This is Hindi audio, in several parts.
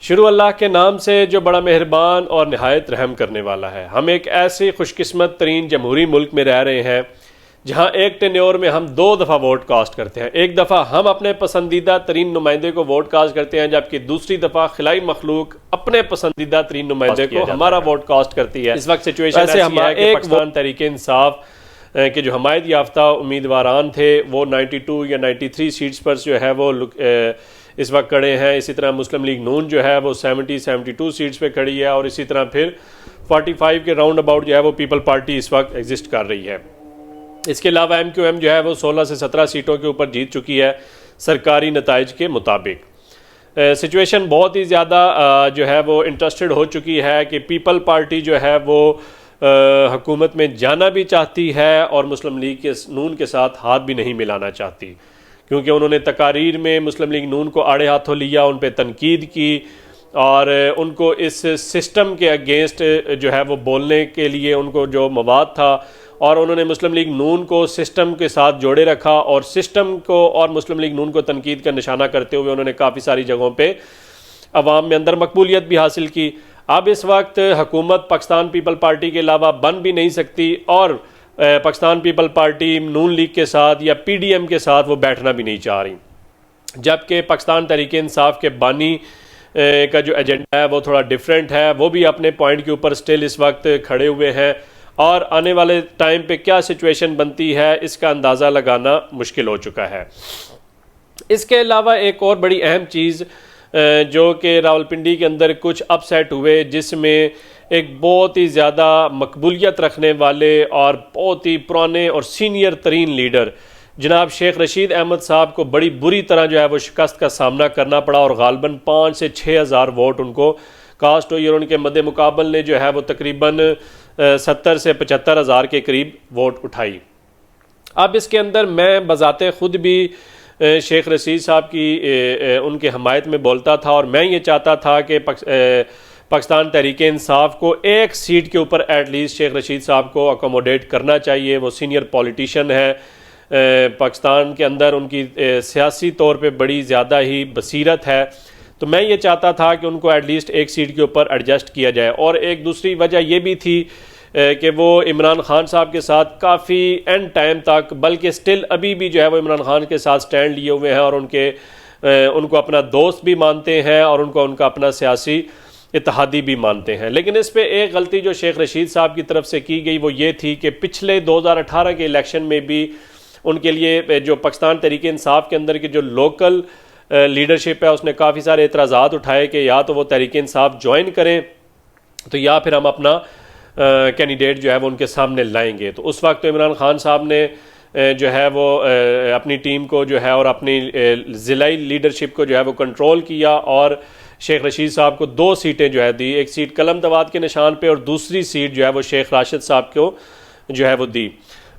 शुरू अल्लाह के नाम से जो बड़ा मेहरबान और नहायत रहम करने वाला है। हम एक ऐसे खुशकिस्मत तरीन जमहूरी मुल्क में रह रहे हैं जहाँ एक टेन्योर में हम 2 दफ़ा वोट कास्ट करते हैं। एक दफ़ा हम अपने पसंदीदा तरीन नुमाइंदे को वोट कास्ट करते हैं, जबकि दूसरी दफ़ा खिलाई मखलूक अपने पसंदीदा तरीन नुमाइंदे को हमारा वोट कास्ट करती है। इस वक्त सिचुएशन ऐसी है कि पाकिस्तान तहरीक इंसाफ के जो हमायत याफ्ता उम्मीदवारान थे वो 92 या 93 सीट्स पर जो है वो इस वक्त खड़े हैं। इसी तरह मुस्लिम लीग नून जो है वो 72 सीट्स पे खड़ी है, और इसी तरह फिर 45 के राउंड अबाउट जो है वो पीपल पार्टी इस वक्त एग्जिस्ट कर रही है। इसके अलावा MQM जो है वो 16 से 17 सीटों के ऊपर जीत चुकी है सरकारी नताइज के मुताबिक। सिचुएशन बहुत ही ज़्यादा जो है वो इंटरेस्टेड हो चुकी है कि पीपल पार्टी जो है वो हुकूमत में जाना भी चाहती है और मुस्लिम लीग के नून के साथ हाथ भी नहीं मिलाना चाहती, क्योंकि उन्होंने तकारीर में मुस्लिम लीग नून को आड़े हाथों लिया, उन पर तनकीद की और उनको इस सिस्टम के अगेंस्ट जो है वो बोलने के लिए उनको जो मवाद था, और उन्होंने मुस्लिम लीग नून को सिस्टम के साथ जोड़े रखा और सिस्टम को और मुस्लिम लीग नून को तनकीद का निशाना करते हुए उन्होंने काफ़ी सारी जगहों पे अवाम में अंदर मकबूलियत भी हासिल की। अब इस वक्त हुकूमत पाकिस्तान पीपल पार्टी के अलावा बन भी नहीं सकती, और पाकिस्तान पीपल पार्टी नून लीग के साथ या PDM के साथ वो बैठना भी नहीं चाह रही, जबकि पाकिस्तान तहरीक इंसाफ के बानी का जो एजेंडा है वो थोड़ा डिफरेंट है। वो भी अपने पॉइंट के ऊपर स्टिल इस वक्त खड़े हुए हैं, और आने वाले टाइम पे क्या सिचुएशन बनती है इसका अंदाज़ा लगाना मुश्किल हो चुका है। इसके अलावा एक और बड़ी अहम चीज़ जो कि रावलपिंडी के अंदर कुछ अपसेट हुए, जिसमें एक बहुत ही ज़्यादा मकबूलियत रखने वाले और बहुत ही पुराने और सीनियर तरीन लीडर जनाब शेख रशीद अहमद साहब को बड़ी बुरी तरह जो है वो शिकस्त का सामना करना पड़ा, और गालबन 5 से 6 हज़ार वोट उनको कास्ट हुई, और उनके मद्दे मुकाबल ने जो है वो तकरीबन 70 से 75 हज़ार के करीब वोट उठाई। अब इसके अंदर मैं बजाते ख़ुद भी शेख रशीद साहब की उनके हमायत में बोलता था, और मैं ये चाहता था कि पाकिस्तान तहरीक इंसाफ को एक सीट के ऊपर एटलीस्ट शेख रशीद साहब को अकोमोडेट करना चाहिए। वो सीनियर पॉलिटिशियन है पाकिस्तान के अंदर, उनकी सियासी तौर पे बड़ी ज़्यादा ही बसीरत है, तो मैं ये चाहता था कि उनको एटलीस्ट एक सीट के ऊपर एडजस्ट किया जाए। और एक दूसरी वजह ये भी थी कि वो इमरान खान साहब के साथ काफ़ी एंड टाइम तक, बल्कि स्टिल अभी भी जो है वो इमरान खान के साथ स्टैंड लिए हुए हैं, और उनको अपना दोस्त भी मानते हैं और उनका अपना सियासी इत्तेहादी भी मानते हैं। लेकिन इस पे एक गलती जो शेख रशीद साहब की तरफ से की गई वो ये थी कि पिछले 2018 के इलेक्शन में भी उनके लिए जो पाकिस्तान तहरीक इंसाफ के अंदर की जो लोकल लीडरशिप है उसने काफ़ी सारे एतराज़ात उठाए कि या तो वो तहरीक इंसाफ ज्वाइन करें तो या फिर हम अपना कैंडिडेट जो है वो उनके सामने लाएंगे। तो उस वक्त तो इमरान खान साहब ने जो है वो अपनी टीम को जो है और अपनी ज़िलाई लीडरशिप को जो है वो कंट्रोल किया, और शेख रशीद साहब को 2 सीटें जो है दी, एक सीट कलम दवात के निशान पे और दूसरी सीट जो है वो शेख राशिद साहब को जो है वो दी।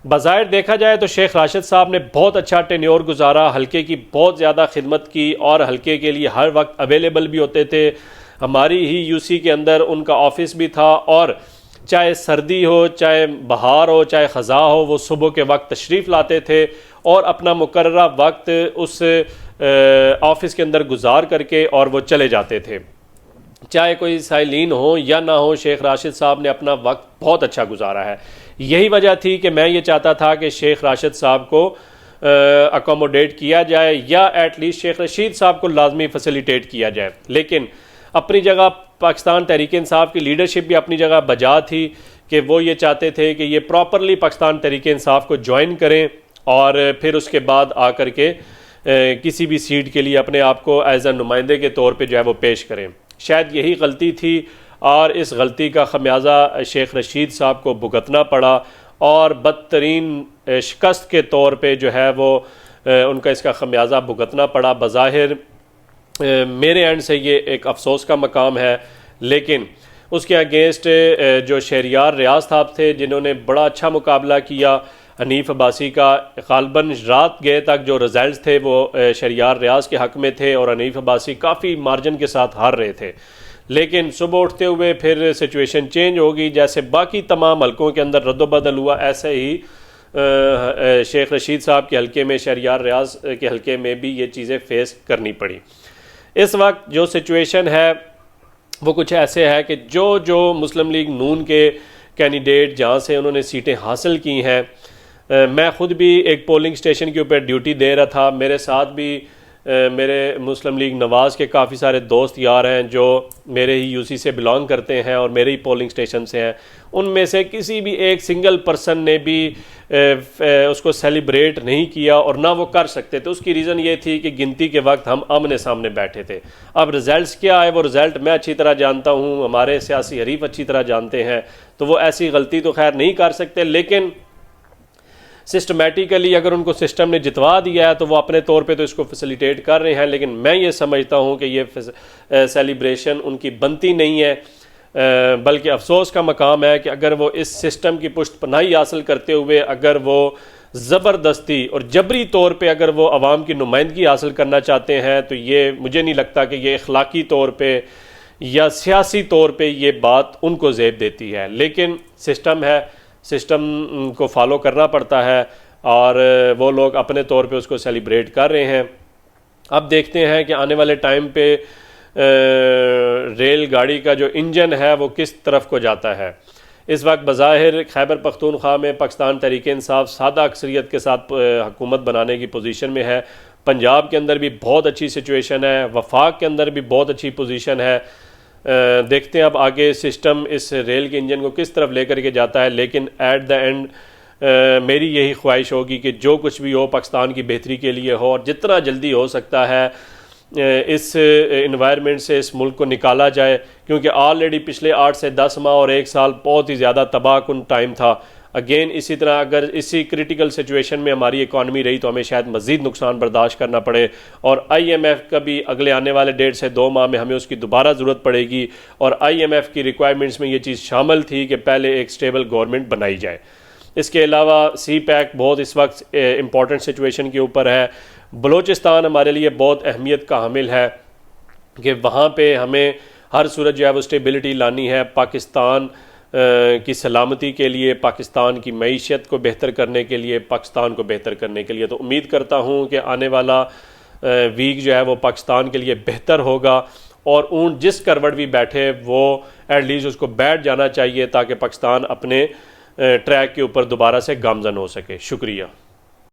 बज़ाहिर देखा जाए तो शेख राशिद साहब ने बहुत अच्छा टेन्योर गुजारा, हल्के की बहुत ज़्यादा खिदमत की और हल्के के लिए हर वक्त अवेलेबल भी होते थे। हमारी ही UC के अंदर उनका ऑफिस भी था, और चाहे सर्दी हो, चाहे बहार हो, चाहे ख़ज़ा हो, वो सुबह के वक्त तशरीफ़ लाते थे और अपना मुकर्ररा वक्त उस ऑफिस के अंदर गुजार करके और वो चले जाते थे। चाहे कोई साइलिन हो या ना हो, शेख राशिद साहब ने अपना वक्त बहुत अच्छा गुजारा है। यही वजह थी कि मैं ये चाहता था कि शेख राशिद साहब को अकोमोडेट किया जाए, या एटलीस्ट शेख रशीद साहब को लाजमी फैसिलिटेट किया जाए। लेकिन अपनी जगह पाकिस्तान तहरीक इंसाफ की लीडरशिप भी अपनी जगह बजा थी कि वो ये चाहते थे कि ये प्रॉपरली पाकिस्तान तहरीक इंसाफ को ज्वाइन करें और फिर उसके बाद आकर के किसी भी सीट के लिए अपने आप को एज अ नुमाइंदे के तौर पे जो है वो पेश करें। शायद यही गलती थी, और इस गलती का खमियाजा शेख रशीद साहब को भुगतना पड़ा, और बदतरीन शिकस्त के तौर पे जो है वो उनका इसका खमियाजा भुगतना पड़ा। बज़ाहिर मेरे एंड से ये एक अफसोस का मकाम है, लेकिन उसके अगेंस्ट जो शहरियार रियाज साहब थे जिन्होंने बड़ा अच्छा मुकाबला किया हनीफ अब्बासी का, गालबन रात गए तक जो रिजल्ट्स थे वो शहरियार रियाज के हक़ में थे और हनीफ अब्बासी काफ़ी मार्जिन के साथ हार रहे थे। लेकिन सुबह उठते हुए फिर सिचुएशन चेंज हो गई, जैसे बाकी तमाम हलकों के अंदर रद्दोबदल हुआ ऐसे ही शेख रशीद साहब के हलके में, शहरियार रियाज के हलके में भी ये चीज़ें फेस करनी पड़ी। इस वक्त जो सिचुएशन है वो कुछ ऐसे है कि जो जो मुस्लिम लीग नून के कैंडिडेट जहाँ से उन्होंने सीटें हासिल की हैं, मैं ख़ुद भी एक पोलिंग स्टेशन के ऊपर ड्यूटी दे रहा था, मेरे साथ भी मेरे मुस्लिम लीग नवाज़ के काफ़ी सारे दोस्त यार हैं जो मेरे ही यूसी से बिलोंग करते हैं और मेरे ही पोलिंग स्टेशन से हैं। उनमें से किसी भी एक सिंगल पर्सन ने भी उसको सेलिब्रेट नहीं किया और ना वो कर सकते थे। उसकी रीज़न ये थी कि गिनती के वक्त हम आमने सामने बैठे थे। अब रिज़ल्ट क्या है वो रिज़ल्ट मैं अच्छी तरह जानता हूँ, हमारे सियासी हरीफ अच्छी तरह जानते हैं, तो वो ऐसी गलती तो खैर नहीं कर सकते, लेकिन सिस्टमेटिकली अगर उनको सिस्टम ने जितवा दिया है तो वो अपने तौर पे तो इसको फैसिलिटेट कर रहे हैं। लेकिन मैं ये समझता हूँ कि ये सेलिब्रेशन उनकी बनती नहीं है, बल्कि अफसोस का मकाम है कि अगर वो इस सिस्टम की पुष्ट पनाही हासिल करते हुए अगर वो ज़बरदस्ती और जबरी तौर पे अगर वो अवाम की नुमाइंदगी हासिल करना चाहते हैं तो ये मुझे नहीं लगता कि ये अखलाकी तौर पे या सियासी तौर पे ये बात उनको ज़ेब देती है। लेकिन सिस्टम है, सिस्टम को फॉलो करना पड़ता है और वो लोग अपने तौर पे उसको सेलिब्रेट कर रहे हैं। अब देखते हैं कि आने वाले टाइम पे रेल गाड़ी का जो इंजन है वो किस तरफ को जाता है। इस वक्त बज़ाहिर खैबर पख्तूनख्वा में पाकिस्तान तहरीक इंसाफ सादा अक्सरियत के साथ हुकूमत बनाने की पोजीशन में है। पंजाब के अंदर भी बहुत अच्छी सिचुएशन है, वफाक के अंदर भी बहुत अच्छी पोजीशन है। देखते हैं अब आगे सिस्टम इस रेल के इंजन को किस तरफ लेकर के जाता है। लेकिन एट द एंड मेरी यही ख्वाहिश होगी कि जो कुछ भी हो पाकिस्तान की बेहतरी के लिए हो और जितना जल्दी हो सकता है इस इन्वायरमेंट से इस मुल्क को निकाला जाए, क्योंकि ऑलरेडी पिछले 8 से 10 माह और 1 साल बहुत ही ज़्यादा तबाहकुन टाइम था। अगेन इसी तरह अगर इसी क्रिटिकल सिचुएशन में हमारी इकॉनमी रही तो हमें शायद मज़ीद नुकसान बर्दाश्त करना पड़े और IMF का भी अगले आने वाले 1.5 से 2 माह में हमें उसकी दोबारा ज़रूरत पड़ेगी। और IMF की रिक्वायरमेंट्स में ये चीज़ शामिल थी कि पहले एक स्टेबल गवर्नमेंट बनाई जाए। इसके अलावा CPEC बहुत इस वक्त इम्पॉर्टेंट सिचुएशन के ऊपर है। बलूचिस्तान हमारे लिए बहुत अहमियत का हामिल है कि वहाँ पे हमें हर सूरत जो है वो स्टेबिलिटी लानी है पाकिस्तान की सलामती के लिए, पाकिस्तान की मईशत को बेहतर करने के लिए, पाकिस्तान को बेहतर करने के लिए। तो उम्मीद करता हूँ कि आने वाला वीक जो है वो पाकिस्तान के लिए बेहतर होगा और ऊँट जिस करवट भी बैठे वो एटलीस्ट उसको बैठ जाना चाहिए ताकि पाकिस्तान अपने ट्रैक के ऊपर दोबारा से गामजन हो सके। शुक्रिया।